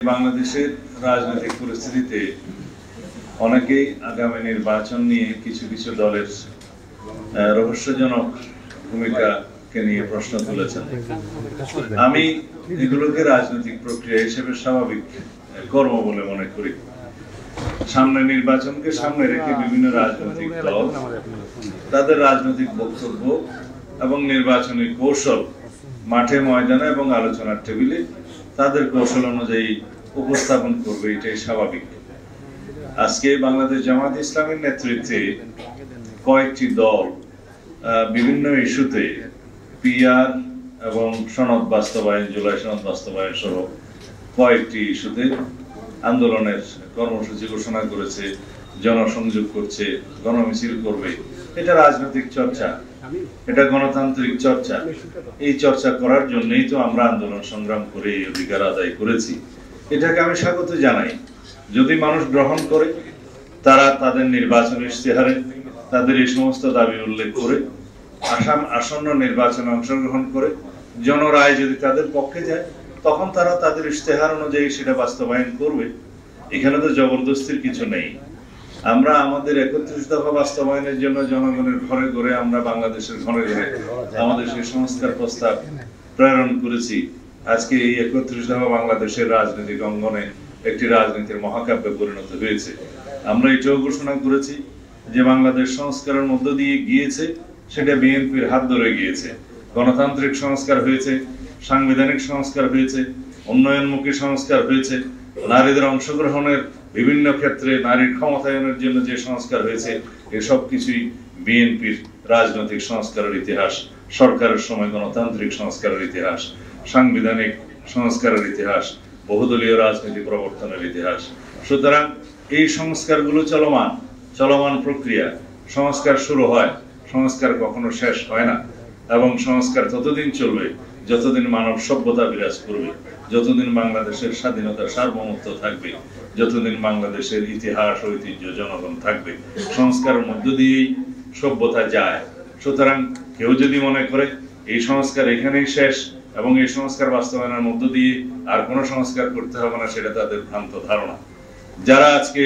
বাংলাদেশের রাজনৈতিক পরিস্থিতিতে অনেকেই আগামী নির্বাচন নিয়ে কিছু কিছু দলের রহস্যজনক ভূমিকাকে নিয়ে প্রশ্ন তুলেছেন। আমি এগুলোকে রাজনৈতিক প্রক্রিয়া হিসেবে স্বাভাবিক কর্ম বলে মনে করি। সামনে নির্বাচনকে সামনে রেখে বিভিন্ন রাজনৈতিক দল তাদের রাজনৈতিক বক্তব্য এবং নির্বাচনী কৌশল মাঠে ময়দানে এবং আলোচনার টেবিলে তাদের কৌশল অনুযায়ী উপস্থাপন করবে, এটাই স্বাভাবিক। আজকে বাংলাদেশ জামাত ইসলামের নেতৃত্বে কয়েকটি দল বিভিন্ন ইস্যুতে পিআর এবং সনদ বাস্তবায়ন, জুলাই সনদ বাস্তবায়ন সহ কয়েকটি ইস্যুতে আন্দোলনের কর্মসূচি ঘোষণা করেছে, জনসংযোগ করছে, গণমিছিল করবে। এটা রাজনৈতিক চর্চা, এটা গণতান্ত্রিক চর্চা। এই চর্চা করার জন্যই তো আমরা আন্দোলন সংগ্রাম করে এই অধিকার আদায় করেছি। এটাকে আমি স্বাগত জানাই। যদি মানুষ গ্রহণ করে, তারা তাদের নির্বাচন ইশতেহারে তাদের এই সমস্ত দাবি উল্লেখ করে আসন্ন নির্বাচনে অংশগ্রহণ করে জনরায় যদি তাদের পক্ষে যায়, তখন তারা তাদের ইশতেহার অনুযায়ী সেটা বাস্তবায়ন করবে। এখানে তো জবরদস্তির কিছু নেই। আমরা আমাদের ৩১ দফা বাস্তবায়নের জন্য জনগণের ঘরে ঘরে, আমরা বাংলাদেশের ঘরে ঘরে আমাদের সেই সংস্কার প্রস্তাব প্রেরণ করেছি। আজকে এই ৩১ দফা বাংলাদেশের রাজনৈতিক অঙ্গনে একটি রাজনীতির মহাকাব্যে পরিণত হয়েছে। আমরা এটাও ঘোষণা করেছি যে বাংলাদেশ সংস্কারের মধ্য দিয়ে গিয়েছে, সেটা বিএনপির হাত ধরে গিয়েছে। গণতান্ত্রিক সংস্কার হয়েছে, সাংবিধানিক সংস্কার হয়েছে, উন্নয়নমুখী সংস্কার হয়েছে, নারীদের অংশগ্রহণের বিভিন্ন ক্ষেত্রে নারীর ক্ষমতায়নের জন্য যে সংস্কার হয়েছে, এসব কিছুই বিএনপির রাজনৈতিক সংস্কারের ইতিহাস, সরকারের সময় গণতান্ত্রিক সংস্কারের ইতিহাস, সাংবিধানিক সংস্কারের ইতিহাস, বহুদলীয় রাজনীতি প্রবর্তনের ইতিহাস। সুতরাং এই সংস্কারগুলো চলমান প্রক্রিয়া। সংস্কার শুরু হয়, সংস্কার কখনো শেষ হয় না, এবং সংস্কার ততদিন চলবে যতদিন মানব সভ্যতা বিরাজ করবে, যতদিন বাংলাদেশের স্বাধীনতা সার্বভৌমত্ব থাকবে, যতদিন বাংলাদেশের ইতিহাস ঐতিহ্য জনগণ থাকবে। সংস্কারের মধ্য দিয়েই সভ্যতা যায়। সুতরাং কেউ যদি মনে করে এই সংস্কার এখানেই শেষ এবং এই সংস্কার বাস্তবায়নের মধ্য দিয়ে আর কোনো সংস্কার করতে হবে না, সেটা তাদের ভ্রান্ত ধারণা। যারা আজকে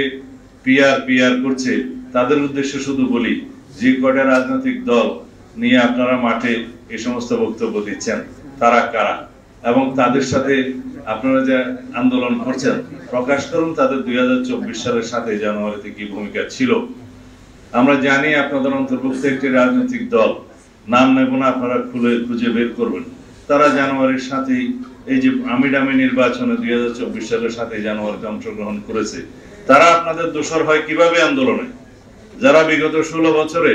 পিআর করছে, তাদের উদ্দেশ্যে শুধু বলি, যে কয়টা রাজনৈতিক দল নিয়ে আপনারা মাঠে এই সমস্ত বক্তব্য দিচ্ছেন, তারা কারা এবং তাদের সাথে আপনারা যে আন্দোলন করছেন, প্রকাশ করুন তাদের 2024 সালের 7 জানুয়ারিতে কি ভূমিকা ছিল। আমরা জানি আপনাদের অন্তর্ভুক্ত একটি রাজনৈতিক দল, নাম নেব না, আপনারা খুঁজে বের করবেন। তারা জানুয়ারির 7 এই যে আমিডামি নির্বাচনে 2024 সালের 7 জানুয়ারিতে অংশগ্রহণ করেছে। তারা আপনাদের দোসর হয় কিভাবে আন্দোলনে? যারা বিগত 16 বছরে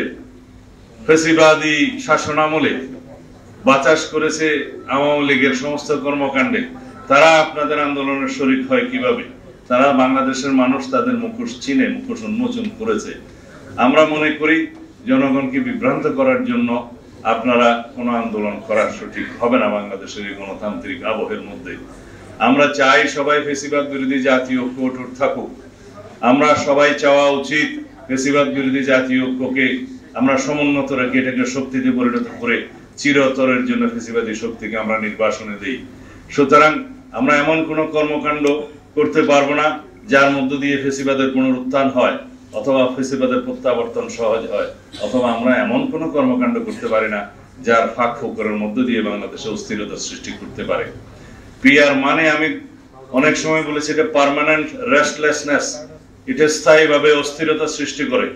ফ্যাসিবাদী শাসনামলে বাতাস করেছে আওয়ামী লীগের সমস্ত কর্মকাণ্ডে, তারা আপনাদের আন্দোলনের শরীক হয় কিভাবে? তারা বাংলাদেশের মানুষ তাদের মুখোশ চিনে, মুখোশ উন্মোচন করেছে। আমরা মনে করি জনগণকে বিভ্রান্ত করার জন্য আপনারা কোনো আন্দোলন করা সঠিক হবে না বাংলাদেশের এই গণতান্ত্রিক আবহের মধ্যে। আমরা চাই সবাই ফ্যাসিবাদ বিরোধী জাতীয় ঐক্য অটুট থাকুক। আমরা সবাই চাওয়া উচিত ফ্যাসিবাদ বিরোধী জাতীয় ঐক্যকে আমরা সমুন্নত রেখে এটাকে শক্তিতে পরিণত করে চিরতরের জন্য ফ্যাসিবাদী শক্তিকে আমরা নির্বাসনে দেই। সুতরাং আমরা এমন কোন কর্মকাণ্ড করতে পারবো না যার মধ্য দিয়ে ফ্যাসিবাদের পুনরুত্থান হয় অথবা ফ্যাসিবাদের প্রত্যাবর্তন সহজ হয়, অথবা আমরা এমন কোন কর্মকাণ্ড করতে পারি না যার ফাঁক ফোকরের মধ্য দিয়ে বাংলাদেশে অস্থিরতা সৃষ্টি করতে পারে। পিআর মানে আমি অনেক সময় বলেছি, এটা পার্মানেন্ট রেস্টলেসনেস। এটা স্থায়ীভাবে অস্থিরতা সৃষ্টি করে,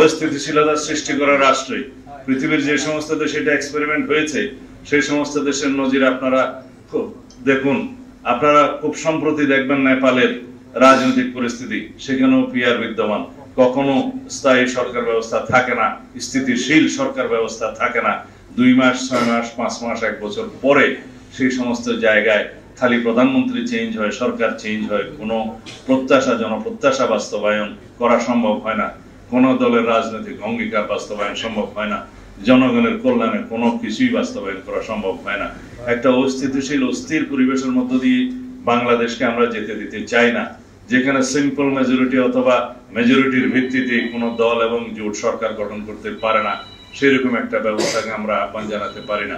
অস্থিতিশীলতা সৃষ্টি করে রাষ্ট্রে। পৃথিবীর যে সমস্ত দেশে এটা এক্সপেরিমেন্ট হয়েছে, সেই সমস্ত দেশের নজির আপনারা দেখুন। আপনারা খুব সম্প্রতি দেখবেন নেপালের রাজনৈতিক পরিস্থিতি, সেখানেও পিআর বিদ্যমান। কখনো স্থায়ী সরকার ব্যবস্থা থাকে না, স্থিতিশীল সরকার ব্যবস্থা থাকে না। 2 মাস, 6 মাস, 5 মাস, 1 বছর পরে সেই সমস্ত জায়গায় খালি প্রধানমন্ত্রী চেঞ্জ হয়, সরকার চেঞ্জ হয়, কোনো জনপ্রত্যাশা বাস্তবায়ন করা সম্ভব হয় না, কোন দলের রাজনৈতিক অঙ্গীকার বাস্তবায়ন সম্ভব হয় না, জনগণের কল্যাণে কোনো কিছুই বাস্তবায়ন করা সম্ভব হয় না। একটা অস্থিতিশীল অস্থির পরিবেশের মধ্য দিয়ে বাংলাদেশকে আমরা যেতে দিতে চাই না, যেখানে সিম্পল মেজরিটি অথবা মেজরিটির ভিত্তিতে কোনো দল এবং জোট সরকার গঠন করতে পারে না। সেরকম একটা ব্যবস্থাকে আমরা আহ্বান জানাতে পারি না।